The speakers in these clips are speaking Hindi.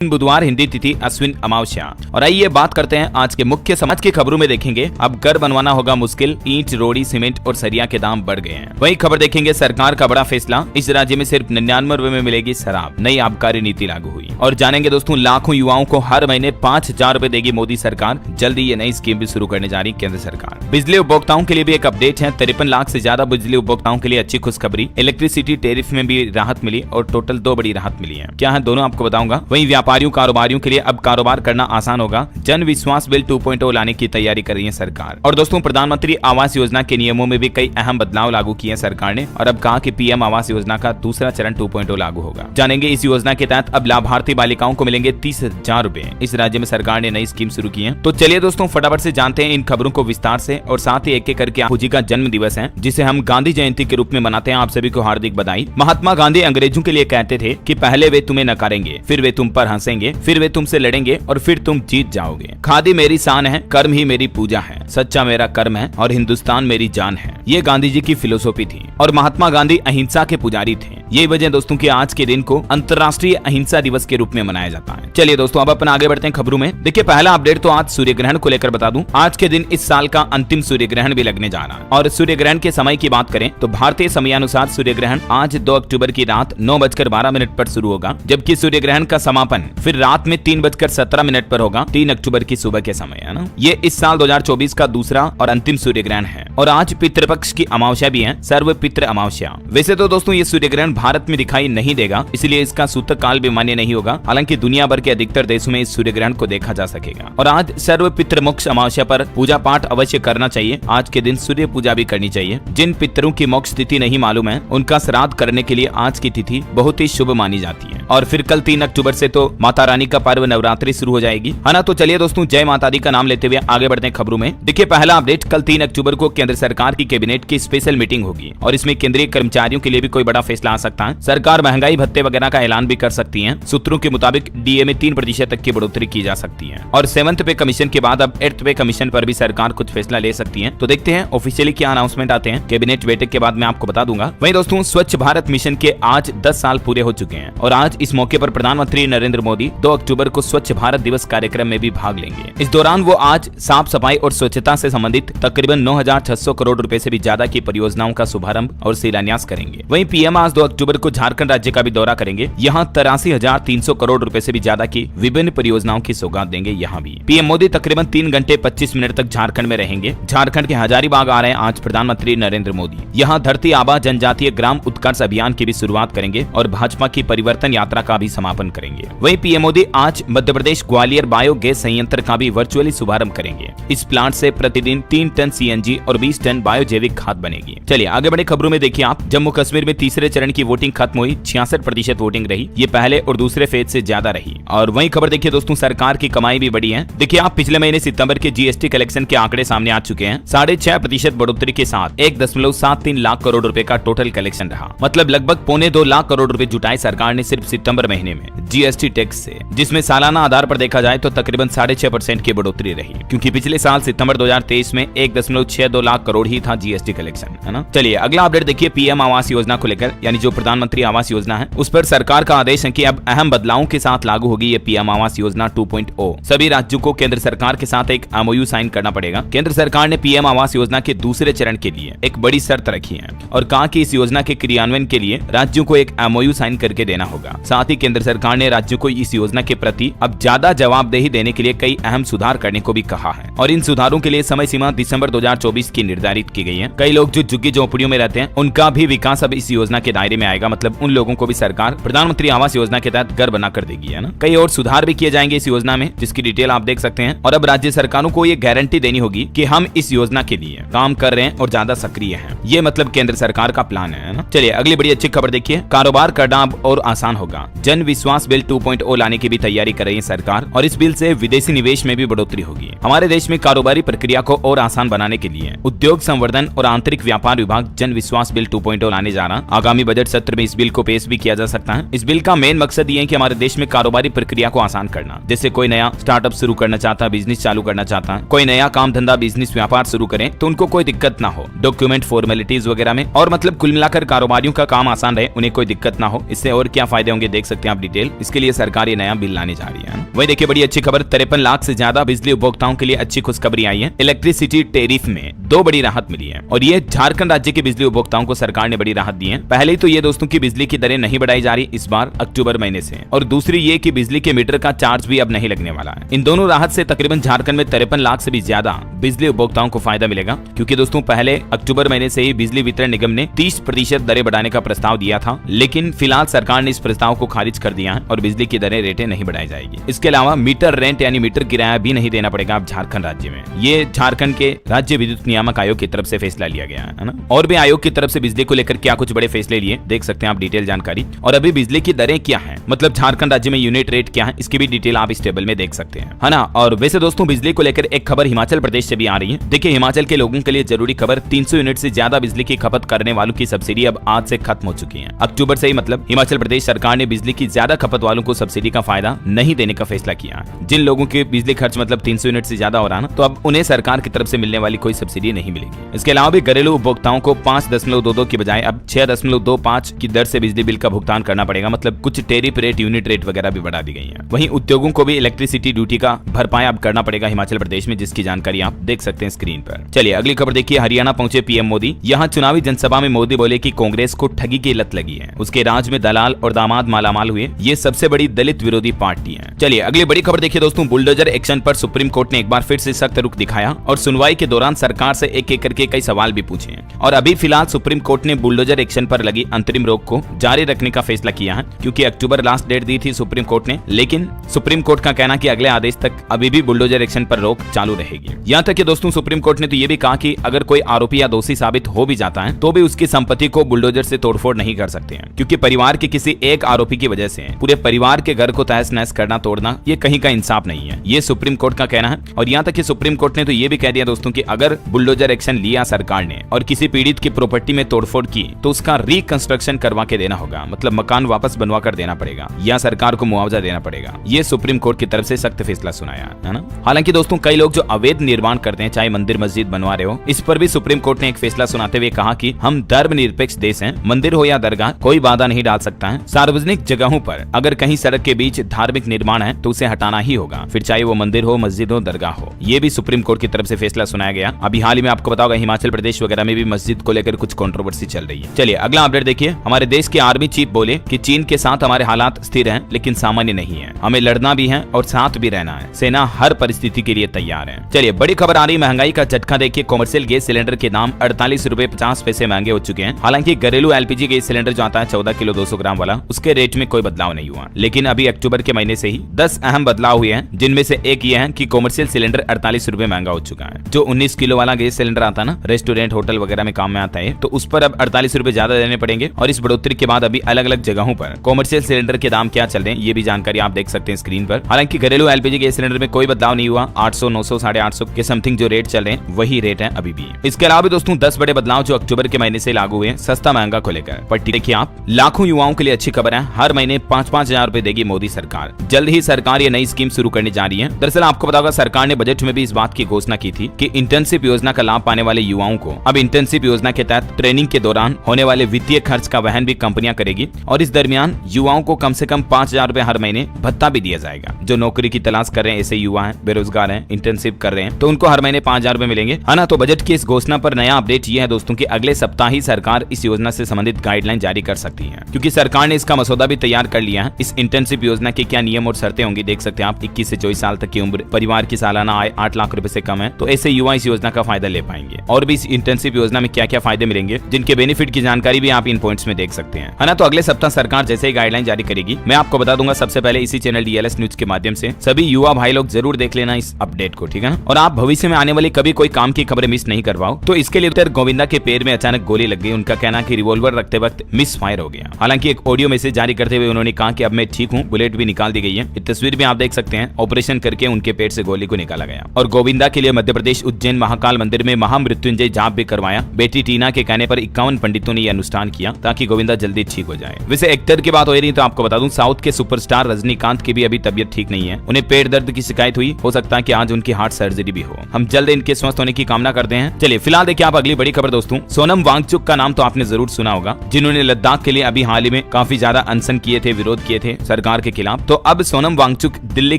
बुधवार हिंदी तिथि अश्विन अमावस्या। और आइए बात करते हैं आज के मुख्य समाज की खबरों में। देखेंगे अब घर बनवाना होगा मुश्किल, ईंट, रोड़ी, सीमेंट और सरिया के दाम बढ़ गए हैं। वही खबर देखेंगे सरकार का बड़ा फैसला, इस राज्य में सिर्फ 99 रुपए में मिलेगी शराब, नई आबकारी नीति लागू हुई। और जानेंगे दोस्तों लाखों युवाओं को हर महीने 5000 रुपए देगी मोदी सरकार, जल्दी ये नई स्कीम भी शुरू करने जा रही केंद्र सरकार। बिजली उपभोक्ताओं के लिए भी एक अपडेट है, 53 लाख से ज्यादा बिजली उपभोक्ताओं के लिए अच्छी खुशखबरी, इलेक्ट्रिसिटी टैरिफ में भी राहत मिली और टोटल 2 बड़ी राहत मिली है। क्या है दोनों आपको बताऊंगा। वहीं व्यापारियों कारोबारियों के लिए अब कारोबार करना आसान होगा, जन विश्वास बिल 2.0 लाने की तैयारी कर रही है सरकार। और दोस्तों प्रधानमंत्री आवास योजना के नियमों में भी कई अहम बदलाव लागू किए हैं सरकार ने, और अब कहा कि पीएम आवास योजना का दूसरा चरण 2.0 लागू होगा। जानेंगे इस योजना के तहत अब लाभार्थी बालिकाओं को मिलेंगे 30,000 रुपए। इस राज्य में सरकार ने नई स्कीम शुरू की है। तो चलिए दोस्तों फटाफट से जानते हैं इन खबरों को विस्तार से, और साथ ही एक एक करके बापू जी का जन्म दिवस है जिसे हम गांधी जयंती के रूप में मनाते हैं। आप सभी को हार्दिक बधाई। महात्मा गांधी अंग्रेजों के लिए कहते थे कि पहले वे तुम्हें नकारेंगे, फिर वे तुम पर हंसेंगे, फिर वे तुमसे लड़ेंगे और फिर तुम जीत जाओगे। खादी मेरी शान है, कर्म ही मेरी पूजा है, सच्चा मेरा कर्म है और हिंदुस्तान मेरी जान है। ये गांधी जी की फिलोसॉफी थी। और महात्मा गांधी अहिंसा के पुजारी थे। यही वजह दोस्तों कि आज के दिन को अंतर्राष्ट्रीय अहिंसा दिवस के रूप में मनाया जाता है। चलिए दोस्तों अब अपन आगे बढ़ते हैं खबरों में। देखिए पहला अपडेट तो आज सूर्य ग्रहण को लेकर बता दूं। आज के दिन इस साल का अंतिम सूर्य ग्रहण भी लगने जा रहा है। और सूर्य ग्रहण के समय की बात करें तो भारतीय समयानुसार सूर्य ग्रहण आज 2 अक्टूबर की रात 9:12 पर शुरू होगा, जबकि सूर्य ग्रहण का समापन फिर रात में 3:17 पर होगा, 3 अक्टूबर की सुबह के समय, है ना। ये इस साल 2024 का दूसरा और अंतिम सूर्य ग्रहण है। और आज पितृपक्ष की अमावस्या भी है, सर्व पितृ अमावस्या। वैसे तो दोस्तों ये सूर्य ग्रहण भारत में दिखाई नहीं देगा, इसलिए इसका सूतक काल भी मान्य नहीं होगा। हालांकि दुनिया भर के अधिकतर देशों में इस सूर्य ग्रहण को देखा जा सकेगा। और आज सर्व पितृ मोक्ष अमावस्या पर पूजा पाठ अवश्य करना चाहिए। आज के दिन सूर्य पूजा भी करनी चाहिए। जिन पितरों की मोक्ष तिथि नहीं मालूम है उनका श्राद्ध करने के लिए आज की तिथि बहुत ही शुभ मानी जाती है। और फिर कल 3 अक्टूबर से तो माता रानी का पर्व नवरात्रि शुरू हो जाएगी, है ना। तो चलिए दोस्तों जय माता दी का नाम लेते हुए आगे बढ़ते हैं खबरों में। देखिए पहला अपडेट, कल 3 अक्टूबर को केंद्र सरकार की कैबिनेट की स्पेशल मीटिंग होगी और इसमें केंद्रीय कर्मचारियों के लिए भी कोई बड़ा फैसला आ सकता है। सरकार महंगाई भत्ते वगैरह का ऐलान भी कर सकती है। सूत्रों के मुताबिक डीए में 3% तक की बढ़ोतरी की जा सकती है। और 7th पे कमीशन के बाद अब 8th पे कमीशन पर भी सरकार कुछ फैसला ले सकती है। तो देखते हैं ऑफिशियली क्या अनाउंसमेंट आते हैं। कैबिनेट बैठक के बाद मैं आपको बता दूंगा। वहीं दोस्तों स्वच्छ भारत मिशन के आज 10 साल पूरे हो चुके हैं और आज इस मौके पर प्रधानमंत्री नरेंद्र मोदी 2 अक्टूबर को स्वच्छ भारत दिवस कार्यक्रम में भी भाग लेंगे। इस दौरान वो आज साफ सफाई और स्वच्छता से संबंधित तकरीबन 9,600 करोड़ रुपए से भी ज्यादा की परियोजनाओं का शुभारंभ और शिलान्यास करेंगे। वहीं पीएम आज 2 अक्टूबर को झारखंड राज्य का भी दौरा करेंगे। यहाँ 83,300 करोड़ रुपए से भी ज्यादा की विभिन्न परियोजनाओं की सौगात देंगे। यहाँ भी पीएम मोदी तकरीबन 3 घंटे 25 मिनट तक झारखंड में रहेंगे। झारखंड के हजारीबाग आ रहे हैं आज प्रधानमंत्री नरेंद्र मोदी। यहाँ धरती आबा जनजातीय ग्राम उत्कर्ष अभियान की भी शुरुआत करेंगे और भाजपा की परिवर्तन यात्रा का भी समापन करेंगे। वहीं पीएम मोदी आज मध्य प्रदेश ग्वालियर बायोगैस संयंत्र का भी वर्चुअली शुभारंभ करेंगे। इस प्लांट से प्रतिदिन 3 टन सीएनजी और 20 टन बायोजैविक खाद बनेगी। चलिए आगे बढ़े खबरों में। देखिए आप जम्मू कश्मीर में तीसरे चरण की वोटिंग खत्म हुई, 66% वोटिंग रही। ये पहले और दूसरे फेज से ज्यादा रही। और वहीं खबर देखिए दोस्तों सरकार की कमाई भी बढ़ी है। देखिए आप पिछले महीने सितंबर के जीएसटी कलेक्शन के आंकड़े सामने आ चुके हैं। 6.5% बढ़ोतरी के साथ 1.73 लाख करोड़ रुपए का टोटल कलेक्शन रहा। मतलब लगभग 1.25 लाख करोड़ रुपए जुटाए सरकार ने सिर्फ सितंबर महीने में जीएसटी टैक्स से, जिसमें सालाना आधार पर देखा जाए तो तकरीबन 6.5% की बढ़ोतरी रही, क्योंकि पिछले साल सितंबर 2023 में 1.62 लाख करोड़ ही था जीएसटी कलेक्शन, है ना। चलिए अगला अपडेट देखिए पीएम आवास योजना को लेकर, यानी जो प्रधानमंत्री आवास योजना है उस पर सरकार का आदेश है कि अब अहम बदलावों के साथ लागू होगी ये पीएम आवास योजना 2.0। सभी राज्यों को केंद्र सरकार के साथ एक एमओयू साइन करना पड़ेगा। केंद्र सरकार ने पीएम आवास योजना के दूसरे चरण के लिए एक बड़ी शर्त रखी है और कहा कि इस योजना के क्रियान्वयन के लिए राज्यों को एक एमओयू साइन करके देना होगा। साथ ही केंद्र सरकार ने राज्यों को इस योजना के प्रति अब ज्यादा जवाबदेही देने के लिए कई अहम सुधार करने को भी कहा है। और इन सुधारों के लिए समय सीमा दिसंबर 2024 की निर्धारित की गई है। कई लोग जो झुग्गी झोपड़ियों में रहते हैं उनका भी विकास अब इस योजना के दायरे में आएगा। मतलब उन लोगों को भी सरकार प्रधानमंत्री आवास योजना के तहत घर बना कर देगी, है ना। कई और सुधार भी किए जाएंगे इस योजना में, जिसकी डिटेल आप देख सकते हैं। और अब राज्य सरकारों को ये गारंटी देनी होगी कि हम इस योजना के लिए काम कर रहे हैं और ज्यादा सक्रिय हैं। ये मतलब केंद्र सरकार का प्लान है ना। चलिए अगली बड़ी अच्छी खबर देखिए, कारोबार करना अब और आसान होगा। जन विश्वास बिल 2.0 लाने की भी तैयारी कर रही है सरकार और इस बिल से विदेशी निवेश में भी बढ़ोतरी होगी। हमारे देश में कारोबारी प्रक्रिया को और आसान बनाने के लिए उद्योग संवर्धन और आंतरिक व्यापार विभाग जन विश्वास बिल 2.0 लाने जा रहा। आगामी बजट सत्र में इस बिल को पेश भी किया जा सकता है। इस बिल का मेन मकसद ये है कि हमारे देश में कारोबारी प्रक्रिया को आसान करना। जैसे कोई नया स्टार्टअप शुरू करना चाहता है, बिजनेस चालू करना चाहता है, कोई नया काम धंधा बिजनेस व्यापार शुरू करें तो उनको कोई दिक्कत ना हो डॉक्यूमेंट फॉर्मेलिटीज वगैरह में। और मतलब कुल मिलाकर कारोबारियों का काम आसान रहे, उन्हें कोई दिक्कत ना हो। इससे और क्या फायदे होंगे देख सकते हैं आप डिटेल। इसके लिए सरकार ये नया बिल लाने जा रही है। वही देखिए बड़ी अच्छी खबर, 53 लाख से ज्यादा बिजली उपभोक्ताओं के लिए अच्छी खुशखबरी आई है। इलेक्ट्रिसिटी टेरिफ में 2 बड़ी राहत मिली है और ये झारखंड राज्य के बिजली उपभोक्ताओं को सरकार ने बड़ी राहत दी है। पहले तो ये दोस्तों की बिजली की दरें नहीं बढ़ाई जा रही इस बार अक्टूबर महीने से, और दूसरी ये कि बिजली के मीटर का चार्ज भी अब नहीं लगने वाला है। इन दोनों राहत से तकरीबन झारखंड में 53 लाख से भी ज्यादा बिजली उपभोक्ताओं को फायदा मिलेगा, क्योंकि दोस्तों पहले अक्टूबर महीने से ही बिजली वितरण निगम ने 30% दरें बढ़ाने का प्रस्ताव दिया था, लेकिन फिलहाल सरकार ने इस प्रस्ताव को खारिज कर दिया है और बिजली की दरें रेटें नहीं बढ़ाई जाएगी। इसके अलावा मीटर रेंट यानी मीटर किराया भी नहीं देना पड़ेगा अब झारखंड राज्य में। ये झारखंड के राज्य विद्युत नियामक आयोग की तरफ से फैसला लिया गया है ना। और भी आयोग की तरफ से बिजली को लेकर क्या कुछ बड़े फैसले लिए देख सकते हैं आप डिटेल जानकारी। और अभी बिजली की दरें क्या है, मतलब झारखंड राज्य में यूनिट रेट क्या है, इसकी भी डिटेल आप इस टेबल में देख सकते हैं, है ना। और वैसे दोस्तों बिजली को लेकर एक खबर हिमाचल प्रदेश से भी आ रही है। देखिए हिमाचल के लोगों के लिए जरूरी खबर, 300 यूनिट से ज्यादा बिजली की खपत करने वालों की सब्सिडी अब आज से खत्म हो चुकी है। अक्टूबर से ही मतलब हिमाचल प्रदेश सरकार ने बिजली की ज्यादा खपत वालों को सब्सिडी का फायदा नहीं देने का फैसला किया। जिन लोगों के बिजली खर्च मतलब 300 यूनिट से ज्यादा हो रहा है ना, तो अब उन्हें सरकार की तरफ से मिलने वाली कोई सब्सिडी नहीं मिलेगी। इसके अलावा भी घरेलू उपभोक्ताओं को 5.22 की बजाय अब 6.25 की दर से बिजली बिल का भुगतान करना पड़ेगा, मतलब कुछ टेरिफ रेट, यूनिट रेट वगैरह भी बढ़ा दी गई है। वहीं उद्योगों को भी इलेक्ट्रिसिटी ड्यूटी का भरपाई अब करना पड़ेगा हिमाचल प्रदेश में, जिसकी जानकारी आप देख सकते हैं स्क्रीन पर। चलिए अगली खबर देखिए, हरियाणा पहुंचे पीएम मोदी। यहाँ चुनावी जनसभा में मोदी बोले कि कांग्रेस को ठगी की लत लगी है, उसके राज में दलाल और दामाद मालामाल हुए, ये सबसे बड़ी दलित विरोधी पार्टी है। चलिए अगली बड़ी खबर देखिए दोस्तों, बुलडोजर एक्शन पर सुप्रीम कोर्ट ने एक बार फिर से सख्त रुख दिखाया और सुनवाई के दौरान सरकार से एक एक करके कई सवाल भी पूछे। और अभी फिलहाल सुप्रीम कोर्ट ने बुलडोजर एक्शन पर लगी अंतरिम रोक को जारी रखने का फैसला किया है, क्योंकि अक्टूबर लास्ट डेट दी थी सुप्रीम कोर्ट ने, लेकिन सुप्रीम कोर्ट का कहना कि अगले आदेश तक अभी भी बुलडोजर एक्शन पर रोक चालू रहेगी। यहाँ तक कि दोस्तों सुप्रीम कोर्ट ने तो ये भी कहा कि अगर कोई आरोपी या दोषी साबित हो भी जाता है तो भी उसकी संपत्ति को बुलडोजर से तोड़फोड़ नहीं कर सकते हैं, क्योंकि परिवार के किसी एक आरोपी की वजह से पूरे परिवार के घर को तहस नहस करना, तोड़ना ये कहीं का इंसाफ नहीं है, ये सुप्रीम कोर्ट का कहना है। और यहाँ तक कि सुप्रीम कोर्ट ने तो ये भी कह दिया दोस्तों कि अगर बुलडोजर एक्शन लिया सरकार ने और किसी पीड़ित की प्रॉपर्टी में तोड़फोड़ की तो उसका रिकंस्ट्रक्शन करवा के देना होगा, मतलब मकान वापस बनवा कर देना पड़ेगा या सरकार को मुआवजा देना पड़ेगा। ये सुप्रीम कोर्ट की तरफ से सख्त फैसला सुनाया है ना। हालांकि दोस्तों कई लोग जो अवैध निर्माण करते हैं, चाहे मंदिर मस्जिद बनवा रहे हो, इस पर भी सुप्रीम कोर्ट ने एक फैसला सुनाते हुए कहा कि हम धर्मनिरपेक्ष देश हैं, मंदिर हो या दरगाह कोई बाधा नहीं डाल सकता है। सार्वजनिक जगहों पर अगर कहीं सड़क के बीच धार्मिक निर्माण है तो उसे हटाना ही होगा, फिर चाहे वो मंदिर हो, मस्जिद हो, दरगाह हो। ये भी सुप्रीम कोर्ट की तरफ से फैसला सुनाया गया। अभी हाल ही में आपको बताओगे हिमाचल प्रदेश वगैरह में भी मस्जिद को लेकर कुछ कंट्रोवर्सी चल रही है। चलिए अगला अपडेट देखिए, हमारे देश के आर्मी चीफ बोले कि चीन के साथ हमारे हालात स्थिर हैं लेकिन सामान्य नहीं है, हमें लड़ना भी है और साथ भी रहना है, सेना हर परिस्थिति के लिए तैयार है। चलिए बड़ी खबर आ रही, महंगाई का झटका देखिए, कॉमर्शियल गैस सिलेंडर के दाम 48 रुपए 50 पैसे महंगे हो चुके हैं। हालांकि घरेलू एलपीजी गैस सिलेंडर जो आता है 14 किलो 200 ग्राम वाला, उसके रेट में कोई बदलाव नहीं हुआ, लेकिन अभी अक्टूबर के महीने से ही 10 अहम बदलाव हुए हैं, जिनमें से एक ये है कि कॉमर्शियल सिलेंडर 48 रुपए महंगा हो चुका है। जो 19 किलो वाला गैस सिलेंडर आता है ना, रेस्टोरेंट होटल वगैरह में काम में आता है, तो उस पर अब 48 रुपए ज्यादा देने पड़ेंगे। और इस बढ़ोतरी के बाद अभी अलग अलग जगहों पर कॉमर्शियल सिलेंडर के दाम क्या चल रहे हैं, ये भी जानकारी आप देख सकते हैं स्क्रीन पर। हालांकि घरेलू एलपीजी गैस सिलेंडर में कोई बदलाव नहीं हुआ, 800 900 850 के समथिंग जो रेट चल रहे हैं वही रेट है अभी भी। इसके अलावा दोस्तों 10 बड़े बदलाव जो अक्टूबर के महीने से लागू हुए, सस्ता महंगा को लेकर। पट्टी देखिए आप, लाखों युवाओं के लिए अच्छी खबर है, हर महीने 5-5 हजार रुपए देगी मोदी सरकार। जल्द ही सरकार ये नई स्कीम शुरू करने जा रही है। दरअसल आपको पता होगा सरकार ने बजट में भी इस बात की घोषणा की थी कि इंटर्नशिप योजना का लाभ पाने वाले युवाओं को अब इंटर्नशिप योजना के तहत ट्रेनिंग के दौरान होने वाले वित्तीय खर्च का वहन भी कंपनियां करेगी, और इस दरमियान युवाओं को कम से कम 5,000 रुपए हर महीने भत्ता भी दिया जाएगा। जो नौकरी की तलाश कर रहे हैं, ऐसे युवा हैं, बेरोजगार हैं, इंटर्नशिप कर रहे हैं, तो उनको हर महीने 5,000 रुपए मिलेंगे, है ना। तो बजट की इस घोषणा पर नया अपडेट ये है दोस्तों कि अगले सप्ताह ही सरकार इस योजना से संबंधित गाइडलाइन जारी कर सकती है, क्योंकि सरकार ने इसका मसौदा भी तैयार कर लिया है। इस इंटर्नशिप योजना के क्या नियम और शर्तें होंगी देख सकते हैं आप। 21 से 24 साल तक की उम्र, परिवार की सालाना आय 8 लाख रुपए से कम है, तो ऐसे युवा इस योजना का फायदा ले पाएंगे। और भी इस इंटर्नशिप योजना में क्या क्या फायदे मिलेंगे, जिनके बेनिफिट की जानकारी भी आप इन पॉइंट्स में देख सकते हैं, है ना। तो अगले सप्ताह सरकार जैसे ही गाइडलाइन जारी करेगी मैं आपको बता दूंगा सबसे पहले इसी चैनल डीएलएस न्यूज के माध्यम से। सभी युवा भाई लोग जरूर देख लेना इस अपडेट को, ठीक है ना। और आप भविष्य में आने वाली कभी कोई काम की खबरें मिस नहीं करवाओ। तो इसके लिए गोविंदा के पैर में अचानक गोली लग गई, उनका कहना कि रिवॉल्वर रखते वक्त मिस फायर हो गया। हालांकि एक ऑडियो मैसेज जारी करते हुए उन्होंने कहा कि अब मैं ठीक हूँ, बुलेट भी निकाल दी गई है। इस तस्वीर में आप देख सकते हैं ऑपरेशन करके उनके पेट से गोली को निकाला गया। और गोविंदा के लिए मध्य प्रदेश उज्जैन महाकाल मंदिर में महामृत्युंजय जाप भी करवाया। बेटी टीना के कहने पर 51 पंडितों ने यह अनुष्ठान किया ताकि गोविंदा जल्दी ठीक हो जाए। वैसे एक्टर की बात हो रही तो आपको बता दूं साउथ के सुपरस्टार रजनीकांत की भी अभी तबीयत ठीक नहीं है, उन्हें पेट दर्द की शिकायत हुई, हो सकता है कि आज उनकी हार्ट सर्जरी भी हो। हम जल्द इनके स्वस्थ होने की कामना करते हैं। चलिए फिलहाल देखिए आप अगली बड़ी खबर दोस्तों, सोनम वांगचुक का नाम तो आपने जरूर सुना होगा, जिन्होंने लद्दाख के लिए अभी हाल ही में काफी ज्यादा अनशन किए थे, विरोध किए थे, सरकार के खिलाफ। तो अब सोनम वांगचुक दिल्ली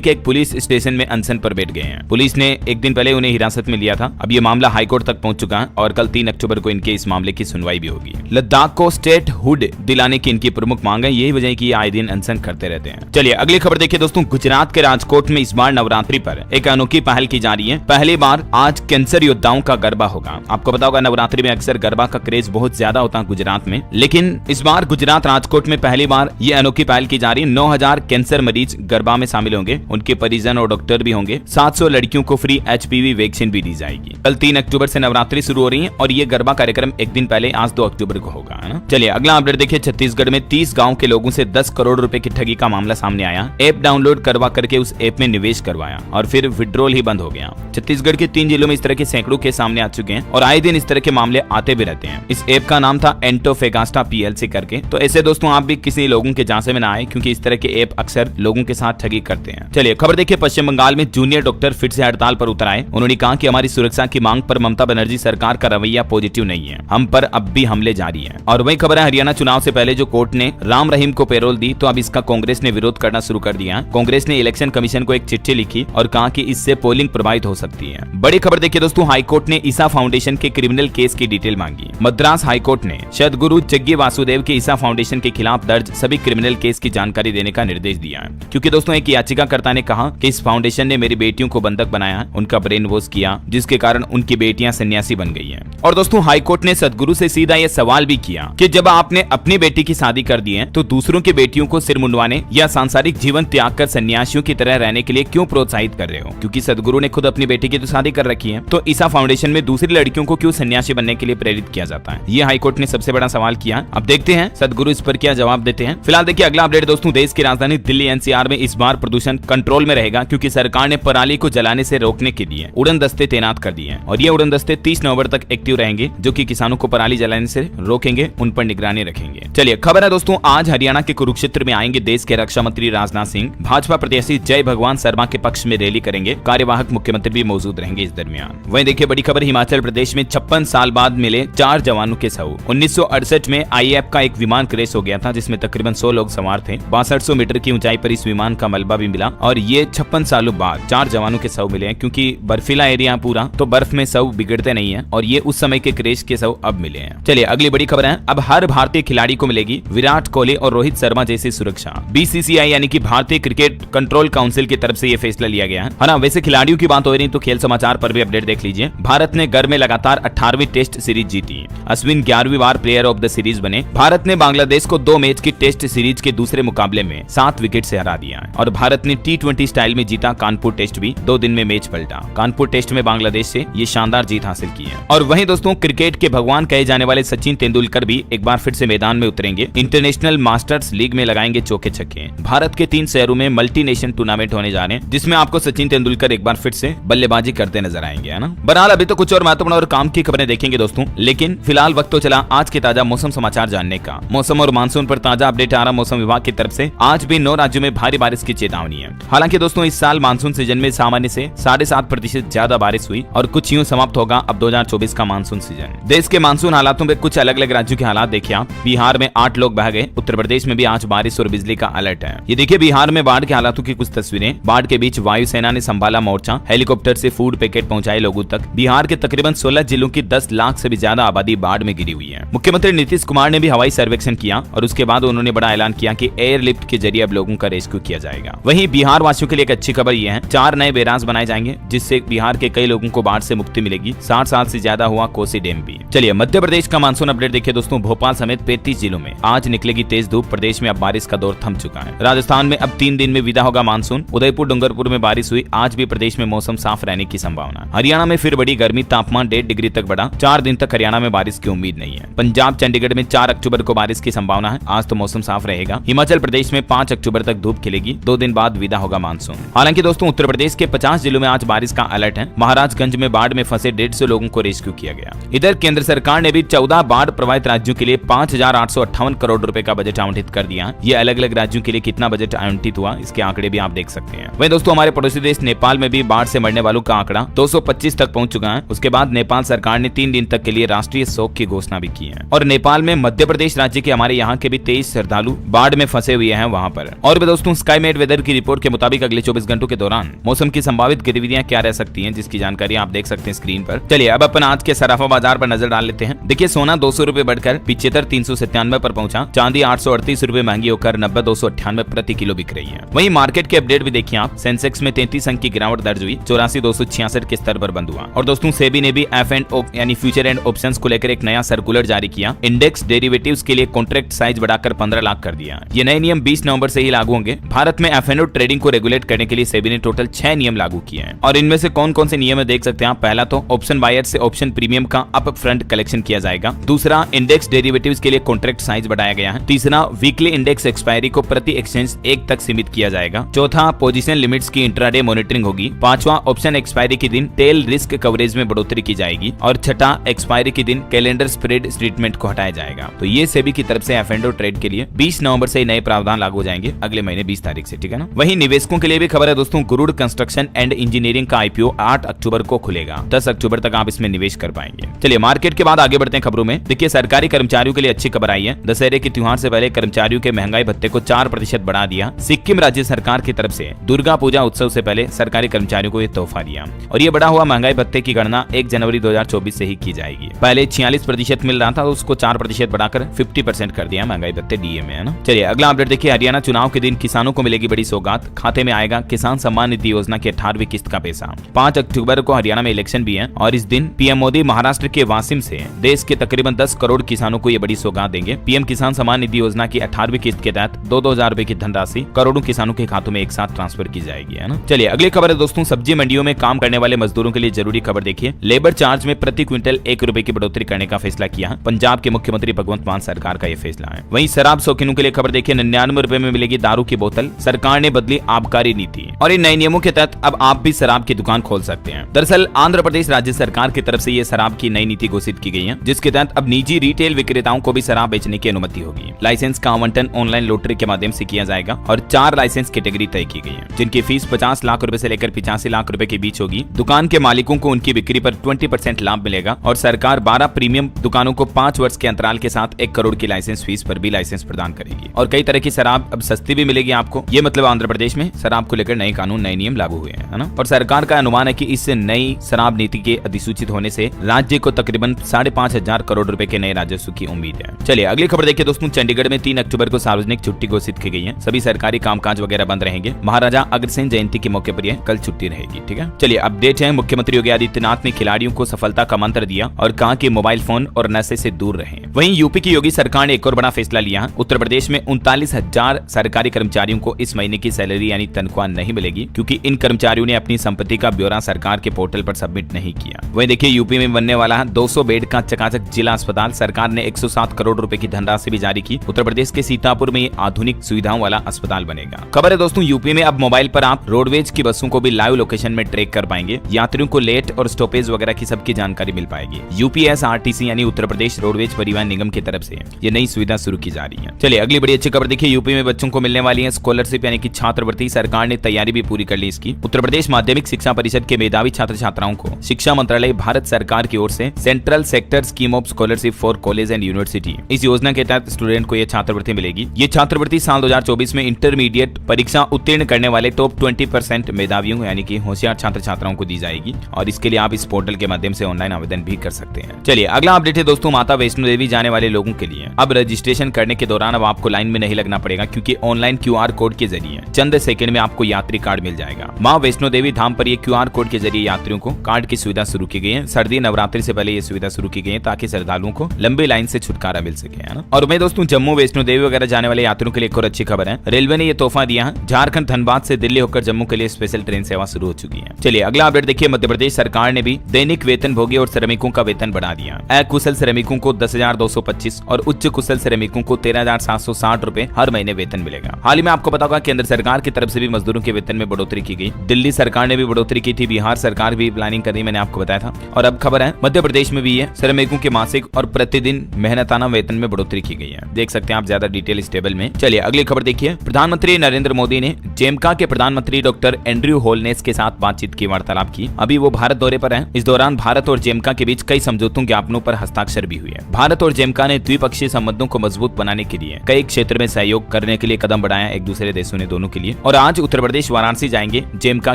के एक पुलिस स्टेशन में अनशन पर बैठ गए हैं। पुलिस ने एक दिन पहले उन्हें हिरासत में लिया था। अब ये मामला हाईकोर्ट तक पहुंच चुका है और कल 3 अक्टूबर को इनके इस मामले की सुनवाई भी होगी। लद्दाख को स्टेट हुड दिलाने की इनकी प्रमुख मांग है। यही वजह है कि ये आए दिन अनशन करते रहते हैं। चलिए अगली खबर देखिए दोस्तों, गुजरात के राजकोट में इस बार नवरात्रि पर एक अनोखी पहल की जा रही है। पहली बार आज कैंसर योद्धाओं का गरबा होगा। आपको पता होगा नवरात्रि में अक्सर गरबा का क्रेज बहुत ज्यादा होता है गुजरात में, लेकिन इस बार गुजरात राजकोट में पहली बार ये अनोखी पहल की जा रही है। 9000 कैंसर मरीज गरबा में शामिल होंगे, उनके परिजन और डॉक्टर भी होंगे। 700 लड़कियों को फ्री HPV वैक्सीन भी दी जाएगी। कल 3 अक्टूबर से नवरात्रि शुरू हो रही है और ये गरबा कार्यक्रम एक दिन पहले आज 2 अक्टूबर को होगा, है ना। चलिए अगला अपडेट देखिए, छत्तीसगढ़ में 30 गाँव के लोगों से 10 करोड़ रुपए की ठगी का मामला सामने आया। ऐप डाउनलोड करवा करके उस ऐप में निवेश करवाया और फिर विड्रॉल ही बंद हो गया। छत्तीसगढ़ के 3 जिलों में इस तरह के सैकड़ों केस सामने आ चुके हैं और आए दिन इस तरह के मामले आते भी रहते हैं। इस ऐप का नाम था एंटोफेगास्टा PLC करके। तो ऐसे दोस्तों आप भी किसी लोगों के झांसे में ना आए, क्योंकि इस तरह के ऐप अक्सर लोगों के साथ ठगी करते हैं। चलिए खबर देखिए, पश्चिम बंगाल में जूनियर डॉक्टर फिर से हड़ताल पर उतर आए। उन्होंने कहा कि हमारी सुरक्षा की मांग पर ममता बनर्जी सरकार का रवैया पॉजिटिव नहीं है, हम पर अब भी हमले जारी है। और वही खबर है, हरियाणा चुनाव से पहले जो कोर्ट ने राम रहीम को पैरोल दी, तो अब इसका कांग्रेस ने विरोध करना शुरू कर दिया। कांग्रेस ने इलेक्शन कमीशन को एक चिट्ठी लिखी और कहा कि इससे पोलिंग प्रभावित हो सकती है। बड़ी खबर देखिए दोस्तों, हाईकोर्ट ने ईसा फाउंडेशन के क्रिमिनल केस की डिटेल मांगी। मद्रास हाईकोर्ट ने सदगुरु जग्गी वासुदेव के ईसा फाउंडेशन के खिलाफ दर्ज सभी क्रिमिनल केस की जानकारी देने का निर्देश दिया है, क्योंकि दोस्तों एक याचिकाकर्ता ने कहा कि इस फाउंडेशन ने मेरी बेटियों को बंधक बनाया, उनका ब्रेन वॉश किया, जिसके कारण उनकी बेटियां सन्यासी बन गई हैं। और दोस्तों हाईकोर्ट ने सदगुरु से सीधा यह सवाल भी किया कि जब आपने अपनी बेटी की शादी कर दी है, तो दूसरों की बेटियों को सिर मुंडवाने या सांसारिक जीवन त्याग कर सन्यासियों की तरह रहने के लिए क्यों प्रोत्साहित कर रहे हो? क्योंकि सदगुरु ने खुद अपनी बेटी की तो शादी कर रखी है, तो ईसा फाउंडेशन में दूसरी लड़कियों को क्यों सन्यासी बनने के लिए प्रेरित किया जाता है? ये हाईकोर्ट ने सबसे बड़ा सवाल किया। अब देखते हैं सदगुरु इस पर क्या जवाब देते हैं। फिलहाल देखिए अगला अपडेट दोस्तों, देश की राजधानी दिल्ली NCR में इस बार प्रदूषण कंट्रोल में रहेगा, क्योंकि सरकार ने पराली को जलाने से रोकने के लिए उड़न दस्ते तैनात कर दिए हैं। और ये उड़न दस्ते 30 नवंबर तक एक्टिव रहेंगे, जो कि किसानों को पराली जलाने से रोकेंगे, उन पर निगरानी रखेंगे। चलिए खबर है दोस्तों, आज हरियाणा के कुरुक्षेत्र में आएंगे देश के रक्षा मंत्री राजनाथ सिंह। भाजपा प्रत्याशी जय भगवान शर्मा के पक्ष में रैली करेंगे। कार्यवाहक मुख्यमंत्री भी मौजूद रहेंगे इस दरमियान। वहीं देखिए बड़ी खबर, हिमाचल प्रदेश में 56 साल बाद मिले 4 जवानों के शव। 1968 में IAF का एक विमान क्रैश हो गया था, जिसमें तकरीबन 100 लोग सवार थे। 6200 मीटर की ऊंचाई पर इस विमान का मलबा भी मिला और ये 56 सालों बाद 4 जवानों के शव मिले हैं, क्योंकि बर्फीला एरिया पूरा, तो बर्फ में शव बिगड़ते नहीं है और ये उस समय के क्रैश के शव अब मिले हैं। चलिए अगली बड़ी खबर है, अब हर भारतीय खिलाड़ी को मिलेगी विराट कोहली और रोहित शर्मा जैसी सुरक्षा। BCCI यानी कि भारतीय क्रिकेट कंट्रोल काउंसिल की तरफ से ये फैसला लिया गया है ना। वैसे खिलाड़ियों की बात हो रही तो खेल समाचार पर भी अपडेट देख लीजिए। भारत ने घर में लगातार 18वीं टेस्ट सीरीज जीती। अश्विन 11वीं बार प्लेयर ऑफ द सीरीज बने। भारत ने बांग्लादेश को 2 मैच की टेस्ट सीरीज के दूसरे मुकाबले में 7 विकेट से हरा दिया और भारत ने T20 स्टाइल में जीता कानपुर टेस्ट भी। 2 दिन में मैच पलटा। कानपुर टेस्ट में बांग्लादेश से ये शानदार जीत हासिल की है। और वहीं दोस्तों क्रिकेट के भगवान कहे जाने वाले सचिन तेंदुलकर भी एक बार फिर से मैदान में उतरेंगे। इंटरनेशनल मास्टर्स लीग में लगाएंगे चौके छक्के। भारत के 3 शहरों में मल्टी नेशन टूर्नामेंट होने जा रहे हैं, जिसमें आपको सचिन तेंदुलकर एक बार फिर से बल्लेबाजी करते नजर आएंगे, है ना। बहरहाल अभी तो कुछ और महत्वपूर्ण और काम की खबरें देखेंगे दोस्तों, लेकिन फिलहाल वक्त तो चला आज के ताजा मौसम समाचार जानने का। मौसम और मानसून पर ताजा अपडेट आ रहा मौसम विभाग की तरफ से। आज भी 9 राज्यों में भारी बारिश की चेतावनी है। हालांकि दोस्तों इस साल मानसून सीजन में सामान्य से 7.5% ज्यादा बारिश हुई और कुछ यूं समाप्त होगा अब 2024 का मानसून सीजन। देश के मानसून हालातों में कुछ अलग अलग राज्यों के हालात देखिए आप। बिहार में 8 लोग बह गए। उत्तर प्रदेश में भी आज बारिश और बिजली का अलर्ट है। ये देखिए बिहार में बाढ़ के हालातों की कुछ तस्वीरें। बाढ़ के बीच वायुसेना ने संभाला मोर्चा। हेलीकॉप्टर से फूड पैकेट पहुंचाए लोगों तक। बिहार के तकरीबन 16 जिलों की 10 लाख से भी ज्यादा आबादी बाढ़ में गिरी हुई है। मुख्यमंत्री नीतीश कुमार ने भी हवाई सर्वेक्षण किया और उसके बाद उन्होंने बड़ा ऐलान किया कि एयरलिफ्ट के जरिए अब लोगों का रेस्क्यू किया जाएगा। वहीं बिहार वासियों के लिए एक अच्छी खबर यह है, 4 नए बैराज बनाए जाएंगे, जिससे बिहार के कई लोगों को बाढ़ से मुक्ति मिलेगी। 60 साल से ज्यादा हुआ कोसी डैम भी। चलिए मध्य प्रदेश का मानसून अपडेट देखिए दोस्तों। भोपाल समेत 35 जिलों में आज निकलेगी तेज धूप। प्रदेश में अब बारिश का दौर थम चुका है। राजस्थान में अब 3 दिन में विदा होगा मानसून। उदयपुर डूंगरपुर में बारिश हुई। आज भी प्रदेश में मौसम साफ रहने की संभावना। हरियाणा में फिर बड़ी गर्मी, तापमान 1.5 डिग्री तक बढ़ा। 4 दिन तक हरियाणा में बारिश की उम्मीद नहीं है। पंजाब चंडीगढ़ में 4 अक्टूबर को बारिश की संभावना है। आज तो मौसम साफ रहेगा। हिमाचल प्रदेश में 5 अक्टूबर तक धूप खिलेगी। 2 दिन बाद विदा होगा मानसून। हालांकि दोस्तों उत्तर प्रदेश के 50 जिलों में आज बारिश का अलर्ट है। महाराजगंज में बाढ़ में फंसे 150 लोगों को रेस्क्यू किया गया। इधर केंद्र सरकार ने भी 14 बाढ़ प्रभावित राज्यों के लिए 5858 करोड़ रुपए का बजट आवंटित कर दिया। ये अलग अलग राज्यों के लिए कितना बजट आवंटित हुआ, इसके आंकड़े भी आप देख सकते हैं। वहीं दोस्तों हमारे पड़ोसी देश नेपाल में भी बाढ़ से मरने वालों का आंकड़ा 225 तक पहुंच चुका है। उसके बाद नेपाल सरकार ने 3 दिन तक के लिए राष्ट्रीय शोक की घोषणा भी की है। और नेपाल में मध्य प्रदेश राज्य के हमारे यहाँ के भी 23 श्रद्धालु बाढ़ में फंसे हुए हैं। वहाँ पर। और भी दोस्तों स्काईमेट वेदर की रिपोर्ट के मुताबिक अगले 24 घंटों के दौरान मौसम की संभावित गतिविधियां क्या रह सकती हैं, जिसकी जानकारी आप देख सकते हैं स्क्रीन पर। चलिए अब अपन आज के सराफा बाजार पर नजर डाल लेते हैं। देखिए सोना 200 रुपए बढ़कर 75,397 पर पहुंचा। चांदी 838 रुपए महंगी होकर 90,298 प्रति किलो बिक रही है। वहीं मार्केट के अपडेट भी देखिए आप। सेंसेक्स में 33 अंक की गिरावट दर्ज हुई, 84,266 के स्तर पर बंद हुआ। और दोस्तों सेबी ने भी एफ एंड ओ यानी फ्यूचर एंड ऑप्शंस को लेकर एक नया सर्कुलर जारी किया। इंडेक्स डेरिवेटिव्स के लिए कॉन्ट्रैक्ट साइज बढ़ाकर 15 लाख कर दिया। ये नए नियम 20 नवंबर से ही लागू होंगे। भारत में एफ एंड ओ ट्रेडिंग को रेगुलेट करने के लिए सेबी ने टोटल 6 नियम लागू किए हैं। और इनमें से कौन कौन से नियम है देख सकते हैं आप। पहला तो ऑप्शन बायर से ऑप्शन प्रीमियम का अप फ्रंट कलेक्शन किया जाएगा। दूसरा इंडेक्स डेरिवेटिव्स के लिए कॉन्ट्रैक्ट साइज बढ़ाया गया है। तीसरा वीकली इंडेक्स एक्सपायरी को प्रति एक्सचेंज 1 तक सीमित किया जाएगा। चौथा पोजीशन लिमिट्स की इंट्राडे मॉनिटरिंग होगी। पांचवा ऑप्शन एक्सपायरी के दिन टेल रिस्क कवरेज में बढ़ोतरी की जाएगी। और छठा एक्सपायरी के दिन कैलेंडर स्प्रेड ट्रीटमेंट को हटाया जाएगा। तो ये सेबी की तरफ से एफ एंड ओ ट्रेड के लिए 20 नवंबर से नए प्रावधान लागू हो जाएंगे, अगले महीने 20 तारीख से, ठीक है ना। वहीं निवेशकों के लिए भी खबर है दोस्तों, गुरुड़ कंस्ट्रक्शन एंड इंजीनियरिंग का आईपीओ 8 अक्टूबर को खुलेगा। 10 अक्टूबर तक आप इसमें निवेश कर पाएंगे। चलिए मार्केट के बाद आगे बढ़ते हैं खबरों में। देखिए सरकारी कर्मचारियों के लिए अच्छी खबर आई है। दशहरे के त्योहार से पहले कर्मचारियों के महंगाई भत्ते को 4% बढ़ा दिया। सिक्किम राज्य सरकार की तरफ से दुर्गा पूजा उत्सव से पहले सरकारी कर्मचारियों को यह तोहफा दिया। और ये बढ़ा हुआ महंगाई भत्ते की गणना 1 जनवरी 2024 से ही की जाएगी। पहले 46% मिल रहा था, तो उसको 4% बढ़ाकर 50% कर दिया महंगाई भत्ते डीए में, है ना। चलिए अगला अपडेट देखिए। हरियाणा चुनाव के दिन किसानों को मिलेगी बड़ी सौगात। खाते में आएगा किसान सम्मान निधि योजना की 18वीं किस्त का पैसा। 5 अक्टूबर को हरियाणा में इलेक्शन भी है और इस दिन पीएम मोदी महाराष्ट्र के वासिम से देश के तकरीबन 10 करोड़ किसानों को ये बड़ी सौगात देंगे। पीएम किसान सम्मान निधि योजना की 18वीं किस्त के तहत 2-2 हजार रुपए की धनराशि करोड़ों किसानों के खातों में एक साथ ट्रांसफर की जाएगी, है ना। चलिए अगली खबर है दोस्तों, सब्जी मंडियों में काम करने वाले मजदूरों के लिए जरूरी खबर देखिए। लेबर चार्ज में प्रति क्विंटल 1 रुपए की बढ़ोतरी करने का फैसला किया है। पंजाब के मुख्यमंत्री भगवंत मान सरकार का यह फैसला है। वहीं शराब शौकीनों के लिए खबर देखिए। 99 रुपए में मिलेगी दारू की बोतल। सरकार ने बदली आबकारी नीति और इन नए नियमों के तहत अब आप भी शराब की दुकान खोल सकते हैं। दरअसल आंध्र प्रदेश राज्य सरकार की तरफ से ये शराब की नई नीति घोषित की गई है, जिसके तहत अब निजी रिटेल विक्रेताओं को भी शराब बेचने की अनुमति होगी। लाइसेंस का आवंटन ऑनलाइन लॉटरी के माध्यम से किया जाएगा और 4 लाइसेंस कैटेगरी तय की गई है, जिनकी फीस 50 लाख रुपए से लेकर 85 लाख रुपए के बीच होगी। दुकान के मालिकों को उनकी बिक्री पर 20% लाभ मिलेगा और सरकार 12 प्रीमियम दुकानों को 5 वर्ष के अंतराल के साथ 1 करोड़ की लाइसेंस फीस पर भी लाइसेंस प्रदान करेगी। और कई तरह की शराब अब सस्ती भी मिलेगी आपको। ये मतलब आंध्र प्रदेश में शराब को लेकर नए कानून नए नियम लागू हुए हैं, है ना। और सरकार का अनुमान है कि इस नई शराब नीति के अधिसूचित होने से राज्य को तकरीबन 5,500 करोड़ रुपए के नए राजस्व की उम्मीद है। चलिए अगली खबर देखिए दोस्तों। चंडीगढ़ में 3 अक्टूबर को सार्वजनिक छुट्टी घोषित की गई है। सभी सरकारी कामकाज वगैरह बंद रहेंगे। महाराजा अग्रसेन जयंती के मौके पर यह कल छुट्टी रहेगी, ठीक है। चलिए अपडेट है। मुख्यमंत्री योगी आदित्यनाथ ने खिलाड़ियों को सफलता का मंत्र दिया और कहा कि मोबाइल फोन और नशे से दूर रहें। वहीं यूपी की योगी सरकार ने एक और बड़ा फैसला लिया। उत्तर प्रदेश में 39,000 सरकारी कर्मचारियों को इस महीने की सैलरी यानी तनख्वाह नहीं मिलेगी, क्योंकि इन कर्मचारियों ने अपनी संपत्ति का ब्यौरा सरकार के पोर्टल पर सबमिट नहीं किया। वहीं देखिए यूपी में बनने वाला 200 बेड का चकाचक जिला अस्पताल, सरकार ने 107 करोड़ रुपए की धनराशि भी जारी की। उत्तर प्रदेश के सीतापुर में आधुनिक सुविधाओं वाला अस्पताल बनेगा। खबर है दोस्तों यूपी में अब मोबाइल पर आप रोडवेज की बसों को भी लाइव लोकेशन में ट्रैक कर पाएंगे। यात्रियों को लेट और स्टॉपेज वगैरह की सबकी जानकारी मिल पाएगी। यूपीएसआरटीसी यानी उत्तर प्रदेश रोडवेज परिवहन निगम की तरफ से ये नई सुविधा शुरू की जा रही है। चलिए अगली बड़ी अच्छी खबर देखिए। यूपी में बच्चों को मिलने वाली है स्कॉलरशिप यानी कि छात्रवृत्ति। सरकार ने तैयारी भी पूरी कर ली इसकी। उत्तर प्रदेश माध्यमिक शिक्षा परिषद के मेधावी छात्र छात्राओं को शिक्षा मंत्रालय भारत सरकार की ओर से central sector scheme of scholarship for college and university, इस योजना के तहत स्टूडेंट को यह छात्रवृत्ति मिलेगी। ये छात्रवृत्ति साल 2024 में इंटरमीडिएट परीक्षा उत्तीर्ण करने वाले टॉप 20% मेधावियों यानी कि होशियार छात्र छात्राओं को दी जाएगी और इसके लिए आप इस पोर्टल के माध्यम से ऑनलाइन आवेदन भी कर सकते हैं। चलिए अगला अपडेट है दोस्तों माता वैष्णो देवी जाने वाले लोगों के लिए। अब रजिस्ट्रेशन करने के दौरान अब आपको लाइन में नहीं लगना पड़ेगा, क्योंकि ऑनलाइन QR कोड के जरिए चंद सेकंड में आपको यात्री कार्ड मिल जाएगा। मां वैष्णो देवी धाम पर ये QR कोड के जरिए यात्रियों को कार्ड की सुविधा शुरू की गई है। सर्दी नवरात्रि से पहले ये सुविधा शुरू की गई है ताकि श्रद्धालुओं को लंबी लाइन से छुटकारा मिल सके, है ना। और मैं दोस्तों जम्मू वैष्णो देवी वगैरह जाने वाले यात्रियों के लिए एक और अच्छी खबर है। रेलवे ने ये तोहफा दिया है। झारखंड धनबाद से दिल्ली होकर जम्मू के लिए स्पेशल ट्रेन सेवा शुरू हो चुकी है। चलिए अगला अपडेट देखिए। मध्य प्रदेश सरकार ने भी दैनिक वेतन भोगी और श्रमिकों का वेतन बढ़ा दिया। अकुशल श्रमिकों को 10,225 और उच्च कुशल श्रमिकों को 13,760 रुपए हर महीने वेतन मिलेगा। हाल ही में आपको पता होगा केंद्र सरकार की तरफ से भी मजदूरों के वेतन में बढ़ोतरी की गई। दिल्ली सरकार ने भी बढ़ोतरी की थी, बिहार सरकार भी प्लानिंग कर रही, मैंने आपको बताया था। और अब खबर है मध्य प्रदेश में भी है श्रमिकों के मासिक और प्रतिदिन मेहनताना वेतन में बढ़ोतरी की गई है। देख सकते हैं आप ज्यादा डिटेल इस टेबल में। चलिए अगली खबर देखिए। प्रधानमंत्री नरेंद्र मोदी ने जेमका के प्रधानमंत्री डॉक्टर एंड्रयू होलनेस के साथ बातचीत की, वार्तालाप की। अभी वो भारत दौरे पर है। इस दौरान भारत और जेमका के बीच कई समझौतों ज्ञापनों पर हस्ताक्षर भी हुए हैं। भारत और जेमका ने द्विपक्षीय संबंधों को मजबूत बनाने के लिए कई क्षेत्र में सहयोग करने के लिए कदम बढ़ाया एक दूसरे देशों ने दोनों के लिए। और आज उत्तर प्रदेश वाराणसी जाएंगे जेमका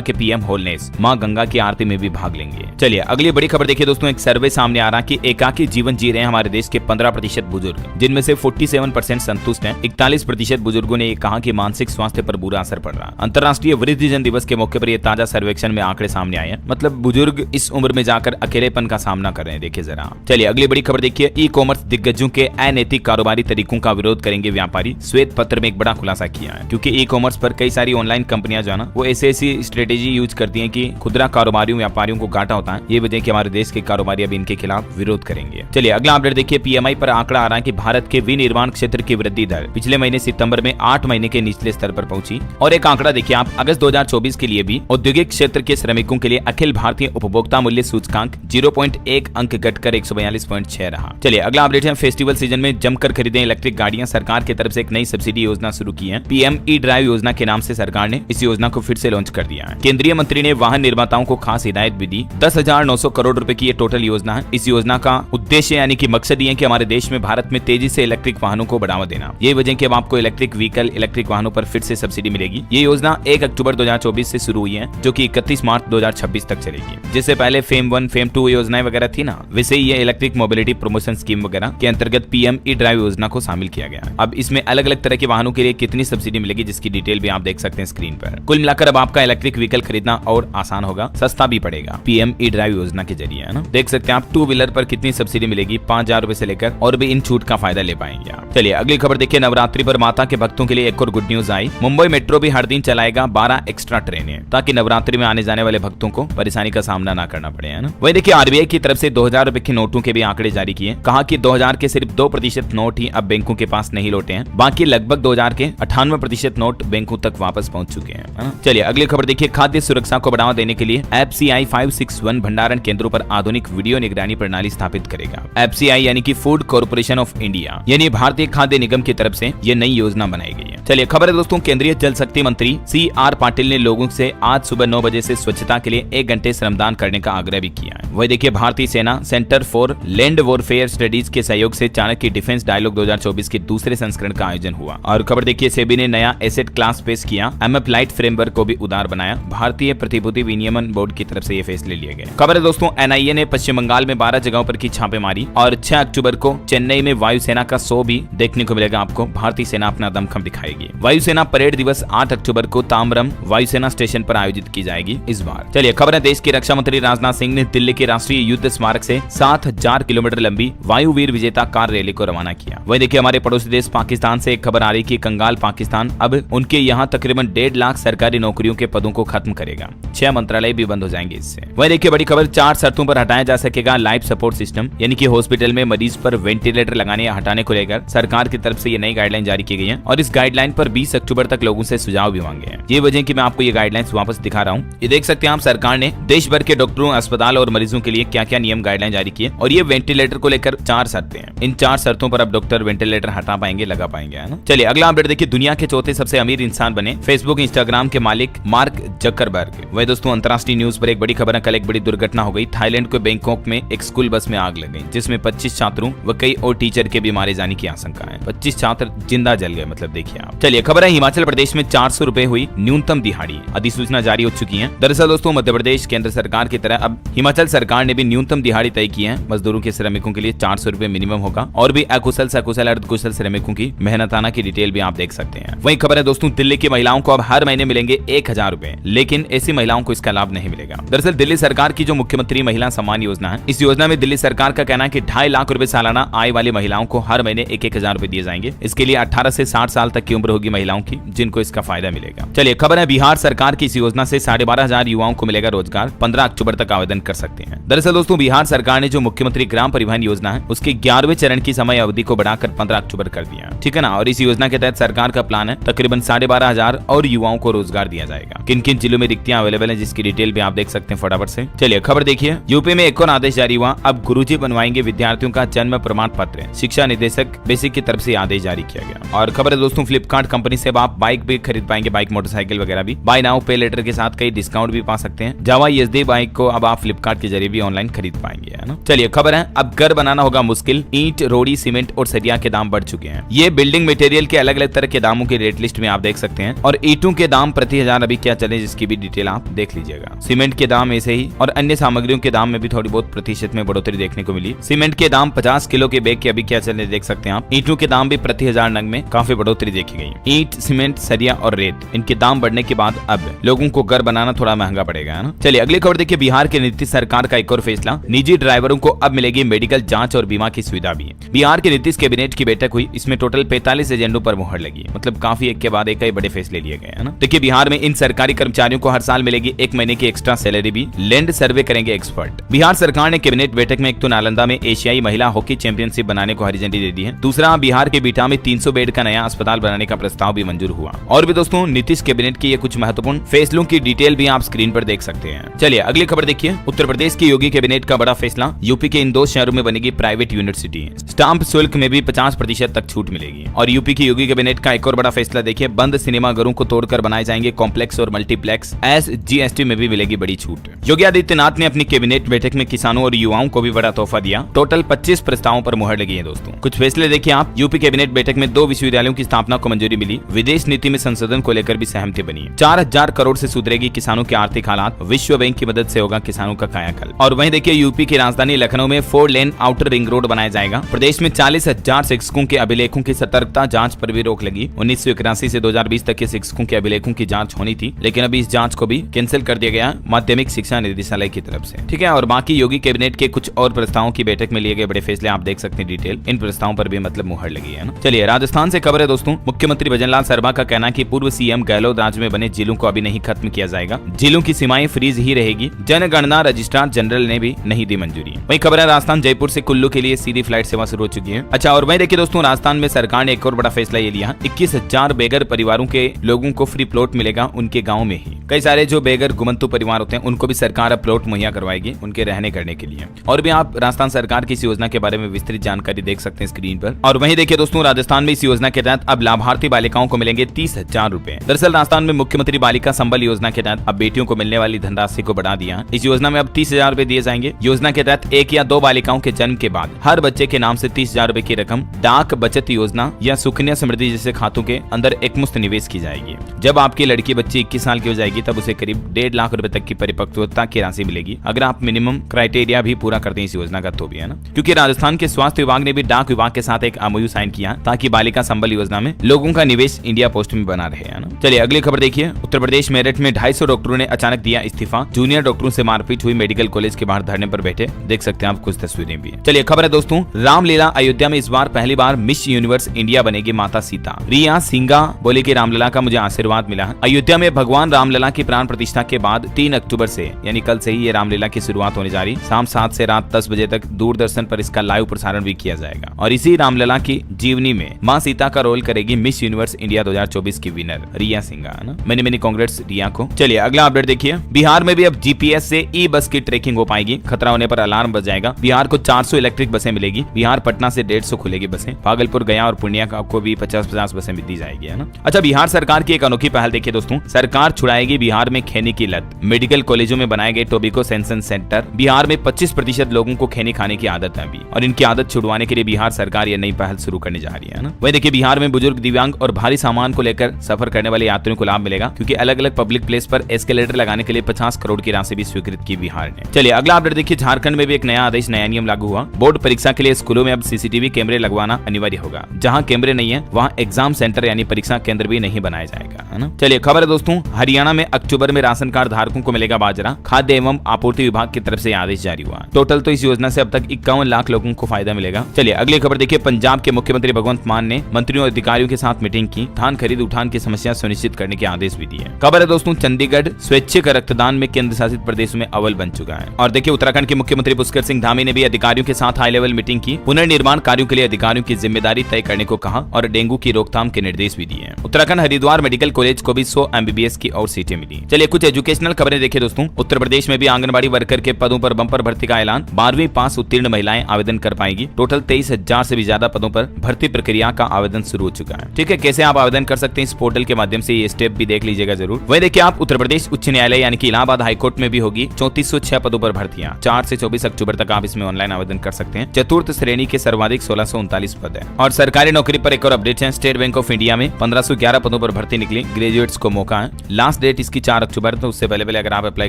के पीएम होलनेस, मां गंगा की आरती में भी भाग लेंगे। चलिए अगली बड़ी खबर देखिए दोस्तों, एक सर्वे सामने आ रहा कि एकाकी जीवन जी रहे हैं हमारे देश के 15% बुजुर्ग, जिनमें से 47% संतुष्ट हैं। 41% बुजुर्गों ने कहा कि मानसिक स्वास्थ्य पर बुरा असर पड़ रहा। अंतर्राष्ट्रीय वृद्धजन दिवस के मौके पर यह ताजा सर्वेक्षण में आंकड़े सामने आए हैं। मतलब बुजुर्ग इस उम्र में जाकर अकेलेपन का सामना कर रहे हैं, देखिए जरा। चलिए अगली बड़ी खबर देखिए, ई कॉमर्स दिग्गजों के अनैतिक कारोबारी तरीकों का विरोध करेंगे व्यापारी। श्वेत पत्र में एक बड़ा खुलासा किया है, क्योंकि ई कॉमर्स पर कई सारी ऑनलाइन कंपनियां जो है ना, वो ऐसी स्ट्रेटेजी यूज करती हैं कि खुदरा कारोबारियों व्यापारियों को घाटा होता है। ये वजह कि हमारे देश के कारोबारी अब इनके खिलाफ विरोध करेंगे। चलिए अगला अपडेट देखिए, पीएमआई पर आंकड़ा आ रहा है कि भारत के विनिर्माण क्षेत्र की वृद्धि दर पिछले महीने सितंबर में 8 महीने के निचले स्तर पर पहुंची। और एक आंकड़ा देखिए आप, अगस्त 2024 के लिए भी औद्योगिक क्षेत्र के श्रमिकों के लिए अखिल भारतीय उपभोक्ता मूल्य सूचकांक 0.1 अंक घटकर 142.6 रहा। चलिए अगला अपडेट है, फेस्टिवल सीजन में जमकर खरीदें इलेक्ट्रिक गाड़ियां। सरकार की तरफ से एक नई सब्सिडी योजना शुरू की है। पीएम ई ड्राइव योजना के नाम से सरकार ने इस योजना को फिर से लॉन्च कर दिया है। केंद्रीय मंत्री ने वाहन निर्माताओं को खास हिदायत भी दी। 10,900 करोड़ रुपए की ये टोटल योजना है। इस योजना का उद्देश्य यानी कि मकसद ये है कि हमारे देश में भारत में तेजी से इलेक्ट्रिक वाहनों को बढ़ावा देना। ये वजह कि अब आपको इलेक्ट्रिक व्हीकल, इलेक्ट्रिक वाहनों पर फिर से सब्सिडी मिलेगी। ये योजना 1 अक्टूबर 2024 से शुरू हुई है, जो कि 31 मार्च 2026 तक चलेगी। जिससे पहले फेम 1, फेम 2 योजनाएं वगैरह थी ना, वैसे ही ये इलेक्ट्रिक मोबिलिटी प्रमोशन स्कीम वगैरह के अंतर्गत पीएम ई ड्राइव योजना को शामिल किया गया। अब इसमें अलग अलग तरह के वाहनों के लिए कितनी सब्सिडी मिलेगी, जिसकी डिटेल भी आप देख सकते हैं स्क्रीन पर। कुल मिलाकर अब आपका इलेक्ट्रिक व्हीकल खरीदना और आसान होगा, सस्ता भी पड़ेगा पीएम ई ड्राइव योजना के जरिए, है ना। देख सकते हैं आप 2 व्हीलर पर कितनी सब्सिडी मिलेगी, 5,000 रुपए से लेकर, और भी इन छूट का फायदा ले पाएंगे आप। चलिए अगली खबर देखिए, नवरात्रि पर माता के भक्तों के लिए एक और गुड न्यूज आई। मुंबई मेट्रो भी हर दिन चलाएगा 12 एक्स्ट्रा ट्रेनें, ताकि नवरात्रि में आने जाने वाले भक्तों को परेशानी का सामना ना करना पड़े, है ना। वही देखिए आरबीआई की तरफ से 2,000 रुपए के नोटों के भी आंकड़े जारी किए। कहा कि 2000 के सिर्फ 2% नोट ही अब बैंकों के पास नहीं लौटे हैं, बाकी लगभग 2000 के 98% नोट बैंकों तक वापस पहुंच चुके हैं। चलिए अगली खबर देखिए, खाद्य सुरक्षा को बढ़ावा देने के लिए एफसीआई 561 भंडारण केंद्रों पर आधुनिक वीडियो निगरानी प्रणाली स्थापित करेगा। एफसीआई यानी कि फूड कॉर्पोरेशन ऑफ इंडिया, यानी भारतीय खाद्य निगम की तरफ से ये नई योजना बनाई गई है। चलिए खबर है दोस्तों, केंद्रीय जल शक्ति मंत्री CR पाटिल ने लोगों से आज सुबह 9 बजे से स्वच्छता के लिए 1 घंटे श्रमदान करने का आग्रह भी किया है। वही देखिए, भारतीय सेना centre for land warfare studies के सहयोग से चाणक्य डिफेंस डायलॉग 2024 के दूसरे संस्करण का आयोजन हुआ। और खबर देखिए, सेबी ने नया एसेट क्लास पेश किया। एमएफ लाइट फ्रेमवर्क को भी उदार बनाया। भारतीय प्रतिभूति विनियमन बोर्ड की तरफ से ये फैसले लिए गए। खबर है दोस्तों, एनआईए ने पश्चिम बंगाल में 12 जगहों पर की छापेमारी। और 6 अक्टूबर को चेन्नई में वायुसेना का शो भी देखने को मिलेगा आपको। भारतीय सेना अपना दमखम दिखाएगी। वायुसेना परेड दिवस 8 अक्टूबर को ताम्रम वायुसेना स्टेशन पर आयोजित की जाएगी इस बार। चलिए खबर है, देश के रक्षा मंत्री राजनाथ सिंह ने दिल्ली के राष्ट्रीय युद्ध स्मारक से 7,000 किलोमीटर लंबी वायुवीर विजेता कार रैली को रवाना किया। वही देखिए, हमारे पड़ोसी देश पाकिस्तान से एक खबर आ रही कि कंगाल पाकिस्तान अब उनके यहाँ तकरीबन 1.5 लाख सरकारी नौकरियों के पदों को खत्म करेगा। 6 मंत्रालय भी बंद हो जाएंगे इससे। वही देखिए, बड़ी खबर, 4 शर्तों पर हटाया जा सकेगा लाइफ सपोर्ट सिस्टम, यानी कि हॉस्पिटल में मरीज पर वेंटिलेटर लगाने या हटाने को लेकर सरकार की तरफ से ये नई गाइडलाइन जारी की गई है। और इस गाइडलाइन पर 20 अक्टूबर तक लोगों से सुझाव भी मांगे हैं। ये वजह कि मैं आपको ये गाइडलाइंस वापस दिखा रहा हूँ। ये देख सकते हैं आप, सरकार ने देश भर के डॉक्टरों, अस्पताल और मरीजों के लिए क्या क्या नियम गाइडलाइन जारी किए। और ये वेंटिलेटर को लेकर 4 शर्तें हैं। इन 4 शर्तों पर अब डॉक्टर वेंटिलेटर हटा पाएंगे, लगा पाएंगे, है ना। चलिए अगला अपडेट देखिए, दुनिया के चौथे सबसे अमीर इंसान बने फेसबुक इंस्टाग्राम के मालिक मार्क जकरबर्ग। वही दोस्तों, अंतर्राष्ट्रीय न्यूज पर एक बड़ी खबर है। कल एक बड़ी दुर्घटना हो गई। थाईलैंड के बैंकॉक में एक स्कूल बस में आग लग गई, जिसमें 25 छात्रों व कई और टीचर के भी मारे जाने की आशंका है। 25 छात्र जिंदा जल गए, मतलब देखिए आप। चलिए खबर है, हिमाचल प्रदेश में 400 रुपए हुई न्यूनतम दिहाड़ी। अधिसूचना जारी हो चुकी है। दरअसल दोस्तों, मध्य प्रदेश केंद्र सरकार की तरह अब हिमाचल सरकार ने भी न्यूनतम दिहाड़ी तय की है। मजदूरों के श्रमिकों के लिए 400 रुपए मिनिमम होगा। और भी अकुशल सकुशल अर्धकुशल श्रमिकों की मेहनताना की डिटेल भी आप देख सकते हैं। वही खबर है दोस्तों, दिल्ली की महिलाओं को अब हर महीने मिलेंगे 1,000 रुपए, लेकिन ऐसी महिलाओं को इसका लाभ नहीं मिलेगा। दरअसल दिल्ली सरकार की जो मुख्यमंत्री महिला सम्मान योजना है, इस योजना में दिल्ली सरकार का कहना है कि 2.5 लाख रुपए सालाना आय वाली महिलाओं को हर महीने 1,000 रुपए दिए जाएंगे। इसके लिए 18 से 60 साल तक की उम्र होगी महिलाओं की, जिनको इसका फायदा मिलेगा। चलिए खबर है, बिहार सरकार की इस योजना से 12,500 युवाओं को मिलेगा रोजगार। 15 अक्टूबर तक आवेदन कर सकते हैं। दरअसल दोस्तों, बिहार सरकार ने जो मुख्यमंत्री ग्राम परिवहन योजना है, उसके 11वें चरण की समय अवधि को बढ़ाकर 15 अक्टूबर कर दिया, ठीक है ना। और इस योजना के तहत सरकार का प्लान है तकरीबन 12,500 और युवाओं को रोजगार दिया जाएगा। किन किन जिलों में रिक्तियां अवेलेबल है, जिसकी डिटेल भी आप देख सकते हैं फटाफट से। चलिए खबर देखिए, यूपी में एक और आदेश जारी हुआ। अब गुरुजी बनवाएंगे विद्यार्थियों का जन्म प्रमाण पत्र। शिक्षा निदेशक बेसिक की तरफ से आदेश जारी किया गया। और खबर है दोस्तों, फ्लिपकार्ट फ्लिपकार्ट कंपनी से अब आप बाइक भी खरीद पाएंगे, बाइक मोटरसाइकिल वगैरह भी। बाय नाउ पे लेटर के साथ कई डिस्काउंट भी पा सकते हैं। जावा ESD बाइक को अब आप फ्लिपकार्ट के जरिए भी ऑनलाइन खरीद पाएंगे, है ना। चलिए खबर है, अब घर बनाना होगा मुश्किल, ईंट, रोड़ी, सीमेंट और सरिया के दाम बढ़ चुके हैं। ये बिल्डिंग मटेरियल के अलग अलग तरह के दामों की रेट लिस्ट में आप देख सकते हैं, और ईंटों के दाम प्रति हजार अभी क्या चले जिसकी भी डिटेल आप देख लीजिएगा। सीमेंट के दाम ऐसे ही, और अन्य सामग्रियों के दाम में भी थोड़ी बहुत प्रतिशत में बढ़ोतरी देखने को मिली। सीमेंट के दाम 50 किलो के बैग के अभी क्या चले देख सकते हैं आप। ईंटों के दाम भी प्रति हजार नग में काफी बढ़ोतरी देखी गई। ईंट, सीमेंट, सरिया और रेत, इनके दाम बढ़ने के बाद अब लोगों को घर बनाना थोड़ा महंगा पड़ेगा, है ना। चलिए अगली खबर देखिए, बिहार के नीतीश सरकार का एक और फैसला, निजी ड्राइवरों को अब मिलेगी मेडिकल जांच और बीमा की सुविधा भी। बिहार के नीतीश कैबिनेट की बैठक हुई, इसमें टोटल 45 एजेंडों पर मुहर लगी। मतलब काफी एक के बाद एक कई बड़े फैसले लिए गए, है ना। देखिए बिहार में इन सरकारी कर्मचारियों को हर साल मिलेगी 1 महीने की एक्स्ट्रा सैलरी भी। लैंड सर्वे करेंगे एक्सपर्ट। बिहार सरकार ने कैबिनेट बैठक में एक तो नालंदा में एशियाई महिला हॉकी चैंपियनशिप बनाने को हरी झंडी दे दी है। दूसरा, बिहार के बीटा में 300 बेड का नया अस्पताल बनाने का प्रस्ताव भी मंजूर हुआ। और भी दोस्तों नीतीश कैबिनेट के ये कुछ महत्वपूर्ण फैसलों की डिटेल भी आप स्क्रीन पर देख सकते हैं। चलिए अगली खबर देखिए, उत्तर प्रदेश की योगी कैबिनेट का बड़ा फैसला, यूपी के इन 2 शहरों में बनेगी प्राइवेट यूनिवर्सिटी। स्टाम्प शुल्क में भी 50% तक छूट मिलेगी। और यूपी की योगी कैबिनेट का एक और बड़ा फैसला देखिए, बंद सिनेमाघरों को तोड़कर बनाए जाएंगे कॉम्प्लेक्स और मल्टीप्लेक्स, SGST में भी मिलेगी बड़ी छूट। योगी आदित्यनाथ ने अपनी कैबिनेट बैठक में किसानों और युवाओं को भी बड़ा तोहफा दिया। टोटल 25 प्रस्तावों पर मुहर लगी है दोस्तों। कुछ फैसले देखिए आप, यूपी कैबिनेट बैठक में 2 विश्वविद्यालयों की स्थापना को मंजूरी मिली। विदेश नीति में संशोधन को लेकर भी सहमति बनी। 4000 करोड़ से सुधरेगी किसानों के आर्थिक हालात, विश्व बैंक की मदद से होगा किसानों का कायाकल्प। और वहीं देखिए यूपी की राजधानी लखनऊ में 4 लेन आउटर रिंग रोड बनाया जाएगा। प्रदेश में 40,000 शिक्षकों के अभिलेखों की सतर्कता जांच पर भी रोक लगी। 1981 से 2020 तक के शिक्षकों के अभिलेखों की जांच होनी थी, लेकिन अभी इस जांच को भी कैंसिल कर दिया गया माध्यमिक शिक्षा निदेशालय की तरफ से, ठीक है। और बाकी योगी कैबिनेट के कुछ और प्रस्तावों की बैठक में लिए गए बड़े फैसले आप देख सकते हैं डिटेल। इन प्रस्तावों पर भी मतलब मुहर लगी है ना। चलिए राजस्थान से खबर है दोस्तों, मुख्यमंत्री भजनलाल शर्मा का कहना है कि पूर्व सीएम गहलोत राज्य में बने जिलों को अभी नहीं खत्म किया जाएगा। जिलों की सीमाएं फ्रीज ही रहेगी। जनगणना रजिस्ट्रार जनरल ने भी नहीं दी मंजूरी। वही खबर है, राजस्थान जयपुर से कुल्लू के लिए सीधी फ्लाइट सेवा शुरू हो चुकी है। अच्छा, और वही देखिए दोस्तों, राजस्थान में सरकार ने एक और बड़ा फैसला ये लिया, 21,000 बेघर परिवारों के लोगों को फ्री प्लॉट मिलेगा उनके गाँव में ही। कई सारे जो बेघर गुमंतु परिवार होते हैं उनको भी सरकार अब प्लॉट मुहैया करवाएगी उनके रहने करने के लिए। और भी आप राजस्थान सरकार की इस योजना के बारे में विस्तृत जानकारी देख सकते हैं स्क्रीन पर। और वहीं देखिए दोस्तों, राजस्थान में इस योजना के तहत अब लाभार्थी बालिकाओं को मिलेंगे 30,000 रुपए। दरअसल राजस्थान में मुख्यमंत्री बालिका संबल योजना के तहत अब बेटियों को मिलने वाली धनराशि को बढ़ा दिया। इस योजना में अब 30,000 रुपए दिए जाएंगे। योजना के तहत 1 या 2 बालिकाओं के जन्म के बाद हर बच्चे के नाम से 30,000 रुपए की रकम डाक बचत योजना या सुकन्या समृद्धि जैसे खातों के अंदर एकमुश्त निवेश की जाएगी। जब आपकी लड़की बच्ची 21 साल की हो जाएगी तब उसे करीब 1.5 लाख रुपए तक की परिपक्वता की राशि मिलेगी, अगर आप मिनिमम क्राइटेरिया भी पूरा करते हैं इस योजना का तो भी, है ना। क्योंकि राजस्थान के स्वास्थ्य विभाग ने भी डाक विभाग के साथ एक MOU साइन किया ताकि बालिका संबल योजना में लोगों का निवेश इंडिया पोस्ट में बना रहे, है ना। चलिए अगली खबर देखिए, उत्तर प्रदेश मेरठ में 250 डॉक्टरों ने अचानक दिया इस्तीफा। जूनियर डॉक्टरों से मारपीट हुई, मेडिकल कॉलेज के बाहर धरने पर बैठे, देख सकते हैं आप कुछ तस्वीरें भी। चलिए खबर है दोस्तों, रामलीला अयोध्या में इस बार पहली बार मिस यूनिवर्स इंडिया बनेगी माता सीता। रिया सिंघा बोले कि रामलला का मुझे आशीर्वाद मिला है। अयोध्या में भगवान रामलला की प्राण प्रतिष्ठा के बाद 3 अक्टूबर से यानी कल से ही ये रामलीला की शुरुआत होने जा रही। शाम 7 से रात 10 बजे तक दूरदर्शन पर इसका लाइव प्रसारण भी किया जाएगा। और इसी रामलला की जीवनी में मां सीता का रोल करेगी मिस यूनिवर्स इंडिया 2024 की विनर रिया सिंघा, है ना। मेनी कांग्रेट्स रिया को। चलिए अगला अपडेट देखिए, बिहार में भी अब GPS से ई-बस की ट्रैकिंग हो पाएगी। खतरा होने पर अलार्म बज जाएगा। बिहार को 400 इलेक्ट्रिक बसें मिलेगी। बिहार पटना से 150 खुलेगी बसें। भागलपुर, गया और पूर्णिया को भी 50-50 बसें दी जाएगी, है ना। अच्छा, बिहार सरकार की एक अनोखी पहल देखिए दोस्तों, सरकार छुड़ाएगी बिहार में खैनी की लत। मेडिकल कॉलेजों में बनाए गए टोबैको सेंसन सेंटर। बिहार में 25% लोगों को खैनी खाने की आदत है अभी, और इनकी आदत छुड़वाने के लिए बिहार सरकार ये नई पहल शुरू करने जा रही है ना। वही देखिए, बिहार में बुजुर्ग, दिव्यांग और भारी सामान को लेकर सफर करने वाले यात्रियों को लाभ मिलेगा, क्योंकि अलग अलग पब्लिक प्लेस पर एस्केलेटर लगाने के लिए 50 करोड़ की राशि भी स्वीकृत की बिहार ने। चलिए अगला अपडेट देखिए, झारखंड में भी एक नया आदेश, नया नियम लागू हुआ। बोर्ड परीक्षा के लिए स्कूलों में अब CCTV कैमरे लगवाना अनिवार्य होगा। जहां कैमरे नहीं है वहां एग्जाम सेंटर यानी परीक्षा केंद्र भी नहीं बनाया जाएगा, है ना। चलिए खबर है दोस्तों, हरियाणा में अक्टूबर में राशन कार्ड धारकों को मिलेगा बाजरा। खाद्य एवं आपूर्ति विभाग की तरफ से आदेश जारी हुआ। टोटल तो इस योजना से अब तक 51 लाख लोगों को फायदा मिलेगा। चलिए अगली खबर देखिए, पंजाब के मुख्यमंत्री भगवंत मान ने मंत्रियों और अधिकारियों के साथ मीटिंग की। धान खरीद उठान की समस्या सुनिश्चित करने के आदेश भी दिए। खबर है दोस्तों, चंडीगढ़ स्वैच्छिक रक्तदान में केंद्र शासित प्रदेशों में अव्वल बन चुका है। और देखिए, उत्तराखंड के मुख्यमंत्री पुष्कर सिंह धामी ने भी अधिकारियों के साथ हाई लेवल मीटिंग की। पुनर्निर्माण कार्यों के लिए अधिकारियों की जिम्मेदारी तय करने को कहा और डेंगू की रोकथाम के निर्देश भी दिए। उत्तराखंड हरिद्वार मेडिकल कॉलेज को भी 100 MBBS की और सीटें मिली। चलिए कुछ एजुकेशनल खबरें देखिए दोस्तों, उत्तर प्रदेश में भी आंगनबाड़ी वर्कर के पदों पर बंपर भर्ती का ऐलान। 12वीं पास उत्तीर्ण महिलाएं आवेदन कर पाएंगी। टोटल 23,000 से भी ज्यादा पदों पर भर्ती प्रक्रिया का आवेदन शुरू हो चुका है। ठीक है, कैसे आप आवेदन कर सकते हैं इस पोर्टल के माध्यम से, ये स्टेप भी देख लीजिएगा जरूर। वही देखिए आप उत्तर प्रदेश उच्च न्यायालय यानी कि इलाहाबाद हाईकोर्ट में भी होगी 3406 पदों पर भर्तियां। 4 से 24 अक्टूबर तक आप इसमें ऑनलाइन आवेदन कर सकते हैं। चतुर्थ श्रेणी के सर्वाधिक 1639 पद है। और सरकारी नौकरी पर एक और अपडेट है, स्टेट बैंक ऑफ इंडिया में 1511 पदों पर भर्ती निकली, ग्रेजुएट्स को मौका है। लास्ट डेट इसकी 4 अक्टूबर, तो उससे पहले अगर आप अप्लाई